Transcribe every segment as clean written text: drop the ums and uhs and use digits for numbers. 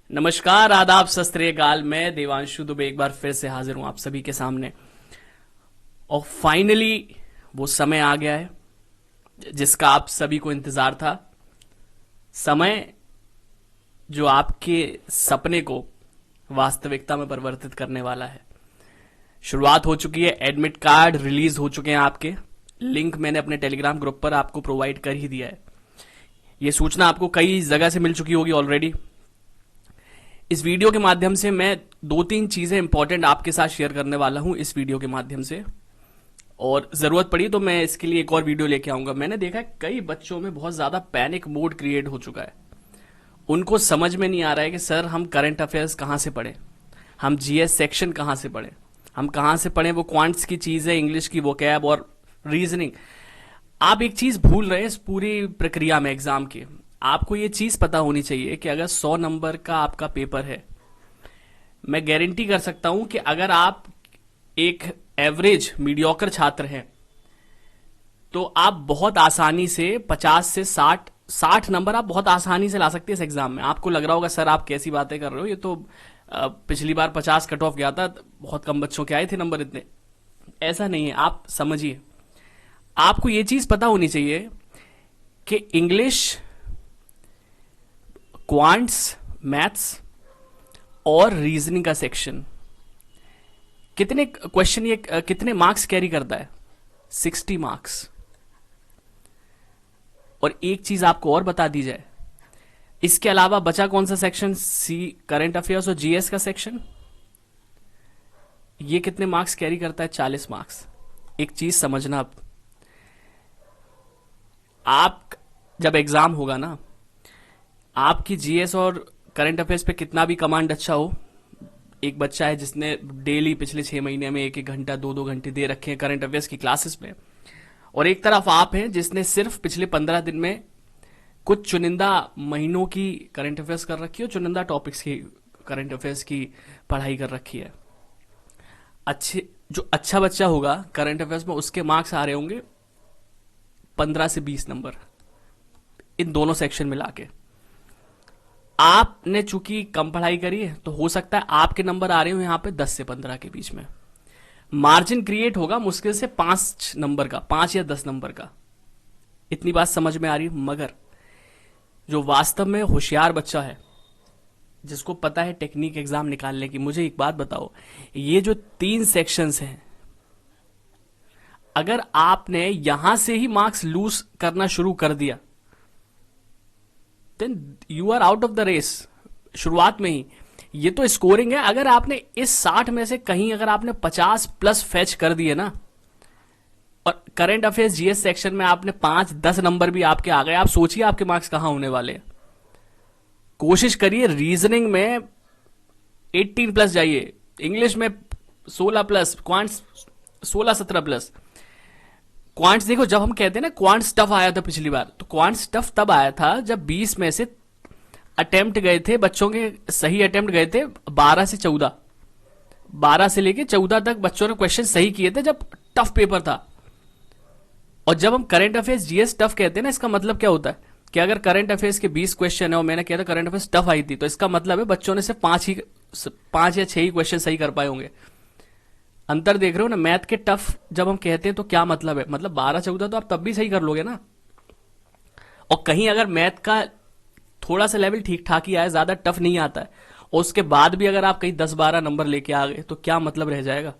नमस्कार, आदाब, सत श्री अकाल। मैं देवांशु दुबे एक बार फिर से हाजिर हूं आप सभी के सामने। और फाइनली वो समय आ गया है जिसका आप सभी को इंतजार था। समय जो आपके सपने को वास्तविकता में परिवर्तित करने वाला है। शुरुआत हो चुकी है, एडमिट कार्ड रिलीज हो चुके हैं आपके। लिंक मैंने अपने टेलीग्राम ग्रुप पर आपको प्रोवाइड कर ही दिया है। ये सूचना आपको कई जगह से मिल चुकी होगी ऑलरेडी। इस वीडियो के माध्यम से मैं दो तीन चीजें इंपॉर्टेंट आपके साथ शेयर करने वाला हूं इस वीडियो के माध्यम से, और जरूरत पड़ी तो मैं इसके लिए एक और वीडियो लेके आऊंगा। मैंने देखा है कई बच्चों में बहुत ज्यादा पैनिक मोड क्रिएट हो चुका है। उनको समझ में नहीं आ रहा है कि सर हम करंट अफेयर्स कहां से पढ़े, हम जीएस सेक्शन कहां से पढ़े, हम कहां से पढ़े वो क्वांट्स की चीजें, इंग्लिश की वोकैब और रीजनिंग। आप एक चीज भूल रहे हैं इस पूरी प्रक्रिया में एग्जाम की। आपको ये चीज पता होनी चाहिए कि अगर 100 नंबर का आपका पेपर है, मैं गारंटी कर सकता हूं कि अगर आप एक एवरेज मीडियोकर छात्र हैं तो आप बहुत आसानी से 50 से 60 नंबर आप बहुत आसानी से ला सकते हैं इस एग्जाम में। आपको लग रहा होगा सर आप कैसी बातें कर रहे हो, ये तो पिछली बार 50 कट ऑफ गया था, बहुत कम बच्चों के आए थे नंबर इतने। ऐसा नहीं है, आप समझिए। आपको ये चीज पता होनी चाहिए कि इंग्लिश, क्वांट्स, मैथ्स और रीजनिंग का सेक्शन कितने क्वेश्चन, ये कितने मार्क्स कैरी करता है? 60 मार्क्स। और एक चीज आपको और बता दी जाए, इसके अलावा बचा कौन सा सेक्शन? सी करंट अफेयर्स और जीएस का सेक्शन। ये कितने मार्क्स कैरी करता है? 40 मार्क्स। एक चीज समझना, आप जब एग्जाम होगा ना, आपकी जीएस और करंट अफेयर्स पे कितना भी कमांड अच्छा हो, एक बच्चा है जिसने डेली पिछले 6 महीने में 1-1 घंटा 2-2 घंटे दे रखे हैं करंट अफेयर्स की क्लासेस में, और एक तरफ आप हैं जिसने सिर्फ पिछले 15 दिन में कुछ चुनिंदा महीनों की करंट अफेयर्स कर रखी है, चुनिंदा टॉपिक्स की करंट अफेयर्स की पढ़ाई कर रखी है। जो अच्छा बच्चा होगा करंट अफेयर्स में, उसके मार्क्स आ रहे होंगे 15 से 20 नंबर इन दोनों सेक्शन मिला के। आपने चूंकि कम पढ़ाई करी है तो हो सकता है आपके नंबर आ रहे हो यहां पे 10 से 15 के बीच में। मार्जिन क्रिएट होगा मुश्किल से 5 नंबर का, 5 या 10 नंबर का। इतनी बात समझ में आ रही है? मगर जो वास्तव में होशियार बच्चा है, जिसको पता है टेक्निक एग्जाम निकालने की, मुझे एक बात बताओ, ये जो 3 सेक्शंस हैं, अगर आपने यहां से ही मार्क्स लूज करना शुरू कर दिया then you are out of the race शुरुआत में ही। ये तो स्कोरिंग है। अगर आपने इस 60 में से कहीं अगर आपने 50 प्लस फैच कर दिए ना, और करंट अफेयर्स जीएस सेक्शन में आपने 5-10 नंबर भी आपके आ गए, आप सोचिए आपके मार्क्स कहां होने वाले हैं। कोशिश करिए रीजनिंग में 18 प्लस जाइए, इंग्लिश में 16 प्लस, क्वांट्स 16-17 प्लस। क्वांट्स देखो, जब हम कहते हैं ना क्वांट्स टफ आया था पिछली बार, तो क्वांट्स टफ तब आया था जब 20 में से अटेम्प्ट गए थे, बच्चों के सही अटेम्प्ट गए थे 12 से 14, 12 से लेके 14 तक बच्चों ने क्वेश्चन सही किए थे जब टफ पेपर था। और जब हम करंट अफेयर्स जीएस टफ कहते हैं ना, इसका मतलब क्या होता है कि अगर करंट अफेयर्स के 20 क्वेश्चन है और मैंने कहा था करंट अफेयर्स टफ आई थी, तो इसका मतलब है बच्चों ने सिर्फ 5 या 6 ही क्वेश्चन सही कर पाए होंगे। अंतर देख रहे हो ना? मैथ के टफ जब हम कहते हैं तो क्या मतलब है? मतलब 12-14 तो आप तब भी सही कर लोगे ना। और कहीं अगर मैथ का थोड़ा सा लेवल ठीक ठाक ही आया, ज्यादा टफ नहीं आता है, और उसके बाद भी अगर आप कहीं 10-12 नंबर लेके आ गए तो क्या मतलब रह जाएगा?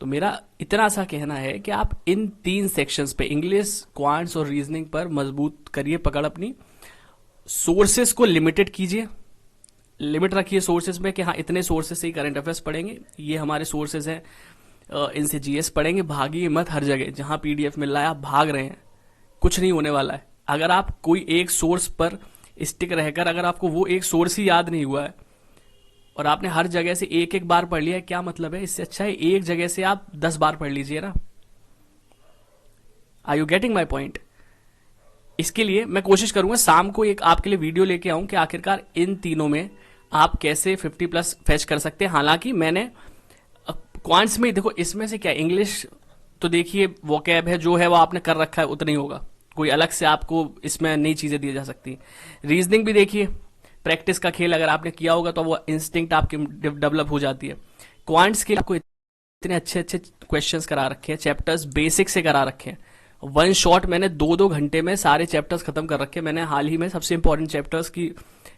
तो मेरा इतना सा कहना है कि आप इन 3 सेक्शंस पे, इंग्लिश, क्वांट्स और रीजनिंग पर मजबूत करिए पकड़ अपनी। सोर्सेस को लिमिटेड कीजिए, लिमिट रखिए सोर्सेज में कि हाँ इतने सोर्सेज से ही करंट अफेयर्स पढ़ेंगे, ये हमारे सोर्सेज हैं, इनसे जीएस पढ़ेंगे। भागिए मत हर जगह, जहां पीडीएफ मिल रहा है आप भाग रहे हैं, कुछ नहीं होने वाला है। अगर आप कोई एक सोर्स पर स्टिक रहकर, अगर आपको वो एक सोर्स ही याद नहीं हुआ है और आपने हर जगह से एक एक बार पढ़ लिया है, क्या मतलब है? इससे अच्छा है एक जगह से आप 10 बार पढ़ लीजिए ना। Are you getting my point? इसके लिए मैं कोशिश करूंगा शाम को एक आपके लिए वीडियो लेके आऊं कि आखिरकार इन तीनों में आप कैसे 50 प्लस फैच कर सकते हैं। हालांकि मैंने क्वांट्स में देखो, इसमें से क्या, इंग्लिश तो देखिए वोकैब है, जो है वो आपने कर रखा है उतना ही होगा, कोई अलग से आपको इसमें नई चीजें दी जा सकती। रीजनिंग भी देखिए प्रैक्टिस का खेल अगर आपने किया होगा तो वो इंस्टिंक्ट आपकी डेवलप हो जाती है। क्वांट्स के लिए आपको इतने अच्छे अच्छे क्वेश्चंस करा रखे हैं, चैप्टर्स बेसिक से करा रखे हैं। वन शॉट मैंने 2-2 घंटे में सारे चैप्टर्स खत्म कर रखे हैं। मैंने हाल ही में सबसे इंपॉर्टेंट चैप्टर्स की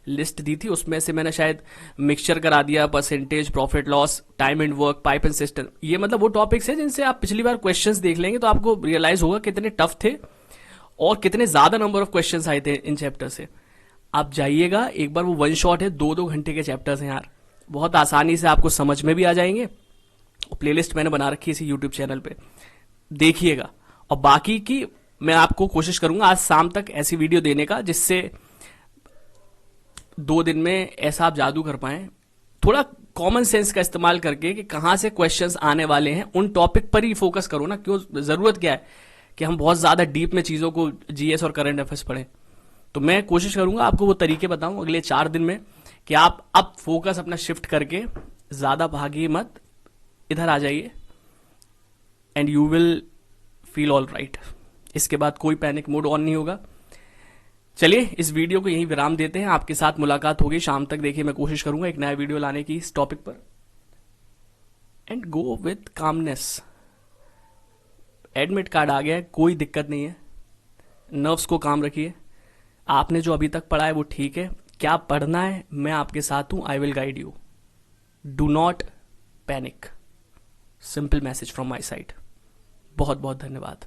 लिस्ट दी थी, उसमें से मैंने शायद मिक्सचर करा दिया, percentage, profit loss, time and work, pipe and system. ये मतलब वो टॉपिक्स है जिनसे आप पिछली बार क्वेश्चंस देख लेंगे तो आपको रियलाइज होगा कितने टफ थे और कितने ज्यादा नंबर ऑफ क्वेश्चंस आए थे इन चैप्टर से। आप जाइएगा एक बार, वो वन शॉट है, 2-2 घंटे के चैप्टर्स हैं यार, बहुत आसानी से आपको समझ में भी आ जाएंगे। प्लेलिस्ट मैंने बना रखी है इसी यूट्यूब चैनल पे, देखिएगा। और बाकी की मैं आपको कोशिश करूंगा आज शाम तक ऐसी वीडियो देने का जिससे 2 दिन में ऐसा आप जादू कर पाए, थोड़ा कॉमन सेंस का इस्तेमाल करके कि कहां से क्वेश्चंस आने वाले हैं, उन टॉपिक पर ही फोकस करो ना। क्यों, जरूरत क्या है कि हम बहुत ज्यादा डीप में चीजों को जीएस और करंट अफेयर्स पढ़ें। तो मैं कोशिश करूंगा आपको वो तरीके बताऊं अगले 4 दिन में कि आप अब फोकस अपना शिफ्ट करके ज्यादा भागिए मत, इधर आ जाइए and you will feel all right. इसके बाद कोई पैनिक मोड ऑन नहीं होगा। चलिए इस वीडियो को यहीं विराम देते हैं, आपके साथ मुलाकात होगी शाम तक। देखिए मैं कोशिश करूंगा एक नया वीडियो लाने की इस टॉपिक पर। And go with calmness. Admit card आ गया है, कोई दिक्कत नहीं है, नर्व्स को काम रखिए। आपने जो अभी तक पढ़ा है वो ठीक है, क्या पढ़ना है मैं आपके साथ हूं, I will guide you. Do not panic, simple message from my side. बहुत बहुत धन्यवाद।